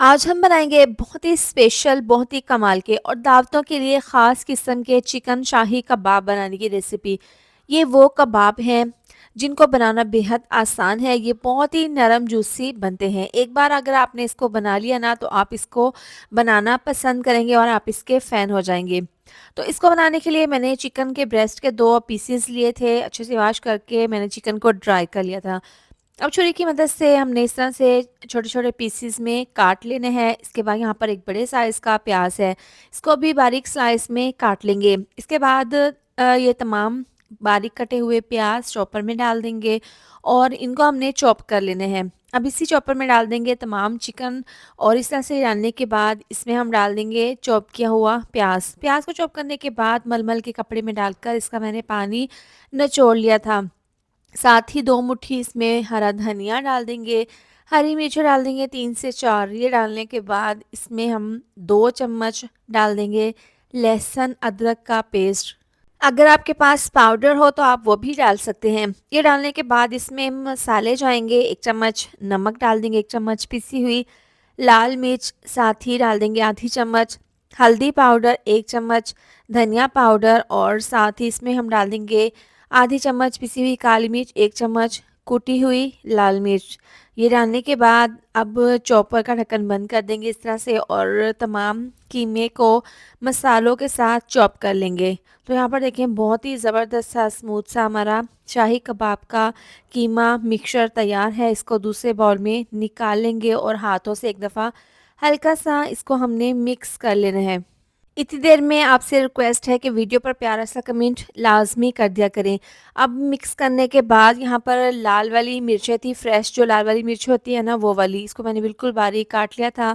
आज हम बनाएंगे बहुत ही स्पेशल, बहुत ही कमाल के और दावतों के लिए ख़ास किस्म के चिकन शाही कबाब बनाने की रेसिपी। ये वो कबाब हैं जिनको बनाना बेहद आसान है। ये बहुत ही नरम जूसी बनते हैं। एक बार अगर आपने इसको बना लिया ना तो आप इसको बनाना पसंद करेंगे और आप इसके फ़ैन हो जाएंगे। तो इसको बनाने के लिए मैंने चिकन के ब्रेस्ट के 2 पीसेस लिए थे। अच्छे से वॉश करके मैंने चिकन को ड्राई कर लिया था। अब छुरी की मदद से हमने इस तरह से छोटे-छोटे पीसेस में काट लेने हैं। इसके बाद यहाँ पर एक बड़े साइज़ का प्याज है, इसको भी बारीक स्लाइस में काट लेंगे। इसके बाद ये तमाम बारीक कटे हुए प्याज चॉपर में डाल देंगे और इनको हमने चॉप कर लेने हैं। अब इसी चॉपर में डाल देंगे तमाम चिकन और इस तरह से डालने के बाद इसमें हम डाल देंगे चॉप किया हुआ प्याज। प्याज को चॉप करने के बाद मलमल के कपड़े में डालकर इसका मैंने पानी निचोड़ लिया था। साथ ही 2 मुट्ठी इसमें हरा धनिया डाल देंगे, हरी मिर्च डाल देंगे 3 से 4। ये डालने के बाद इसमें हम 2 चम्मच डाल देंगे लहसुन अदरक का पेस्ट। अगर आपके पास पाउडर हो तो आप वो भी डाल सकते हैं। ये डालने के बाद इसमें मसाले जाएँगे, 1 चम्मच नमक डाल देंगे, 1 चम्मच पिसी हुई लाल मिर्च, साथ ही डाल देंगे आधी चम्मच हल्दी पाउडर, 1 चम्मच धनिया पाउडर और साथ ही इसमें हम डाल देंगे आधी चम्मच पिसी हुई काली मिर्च, 1 चम्मच कुटी हुई लाल मिर्च। ये डालने के बाद अब चॉपर का ढक्कन बंद कर देंगे इस तरह से और तमाम कीमे को मसालों के साथ चॉप कर लेंगे। तो यहाँ पर देखें बहुत ही ज़बरदस्त सा स्मूथ सा हमारा शाही कबाब का कीमा मिक्सचर तैयार है। इसको दूसरे बाउल में निकाल लेंगे और हाथों से एक दफ़ा हल्का सा इसको हमने मिक्स कर लेना है। इतनी देर में आपसे रिक्वेस्ट है कि वीडियो पर प्यारा सा कमेंट लाज़मी कर दिया करें। अब मिक्स करने के बाद यहाँ पर लाल वाली मिर्चें थी, फ्रेश जो लाल वाली मिर्च होती है ना वो वाली, इसको मैंने बिल्कुल बारीक काट लिया था।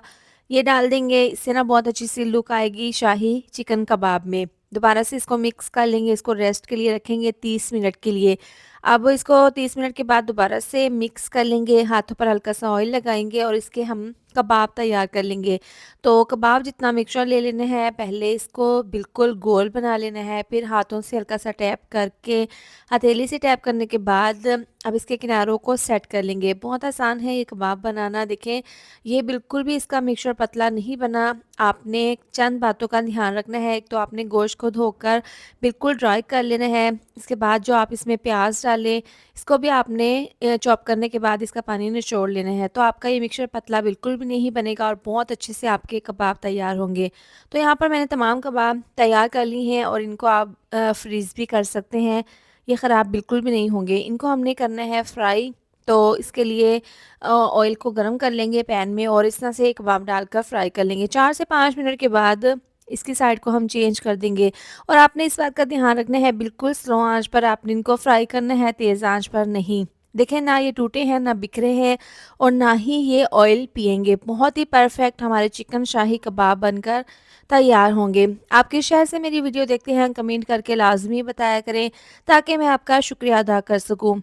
ये डाल देंगे, इससे ना बहुत अच्छी सी लुक आएगी शाही चिकन कबाब में। दोबारा से इसको मिक्स कर लेंगे, इसको रेस्ट के लिए रखेंगे 30 मिनट के लिए। अब इसको 30 मिनट के बाद दोबारा से मिक्स कर लेंगे, हाथों पर हल्का सा ऑयल लगाएँगे और इसके हम कबाब तैयार कर लेंगे। तो कबाब जितना मिक्सचर ले लेना है, पहले इसको बिल्कुल गोल बना लेना है, फिर हाथों से हल्का सा टैप करके, हथेली से टैप करने के बाद अब इसके किनारों को सेट कर लेंगे। बहुत आसान है ये कबाब बनाना। देखें, ये बिल्कुल भी इसका मिक्सचर पतला नहीं बना। आपने चंद बातों का ध्यान रखना है। एक तो आपने गोश्त को धोकर बिल्कुल ड्राई कर लेना है। इसके बाद जो आप इसमें प्याज डालें, इसको भी आपने चॉप करने के बाद इसका पानी निचोड़ लेना है। तो आपका ये मिक्सचर पतला बिल्कुल भी नहीं बनेगा और बहुत अच्छे से आपके कबाब तैयार होंगे। तो यहाँ पर मैंने तमाम कबाब तैयार कर ली हैं और इनको आप फ्रीज़ भी कर सकते हैं। ये ख़राब बिल्कुल भी नहीं होंगे। इनको हमने करना है फ्राई। तो इसके लिए ऑयल को गरम कर लेंगे पैन में और इस तरह से कबाब डालकर फ्राई कर लेंगे। 4 से 5 मिनट के बाद इसकी साइड को हम चेंज कर देंगे और आपने इस बात का ध्यान रखना है बिल्कुल स्लो आँच पर आपने इनको फ्राई करना है, तेज़ आँच पर नहीं। देखें, ना ये टूटे हैं, ना बिखरे हैं और ना ही ये ऑयल पिएँगे। बहुत ही परफेक्ट हमारे चिकन शाही कबाब बनकर तैयार होंगे। आप किस शहर से मेरी वीडियो देखते हैं कमेंट करके लाज़मी बताया करें ताकि मैं आपका शुक्रिया अदा कर सकूँ।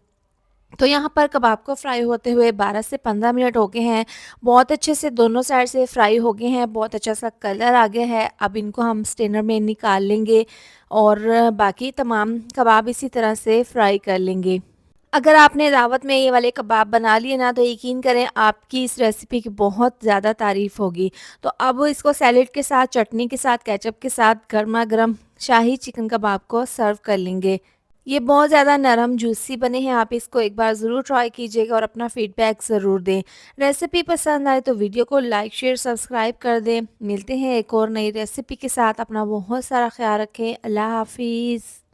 तो यहाँ पर कबाब को फ्राई होते हुए 12 से 15 मिनट हो गए हैं। बहुत अच्छे से दोनों साइड से फ्राई हो गए हैं, बहुत अच्छा सा कलर आ गया है। अब इनको हम स्टेनर में निकाल लेंगे और बाकी तमाम कबाब इसी तरह से फ्राई कर लेंगे। अगर आपने दावत में ये वाले कबाब बना लिए ना तो यकीन करें आपकी इस रेसिपी की बहुत ज़्यादा तारीफ़ होगी। तो अब इसको सैलेड के साथ, चटनी के साथ, केचप के साथ गरमा-गरम शाही चिकन कबाब को सर्व कर लेंगे। ये बहुत ज़्यादा नरम जूसी बने हैं। आप इसको एक बार ज़रूर ट्राई कीजिएगा और अपना फीडबैक ज़रूर दें। रेसिपी पसंद आए तो वीडियो को लाइक, शेयर, सब्सक्राइब कर दें। मिलते हैं एक और नई रेसिपी के साथ। अपना बहुत सारा ख़्याल रखें। अल्लाह हाफ़िज़।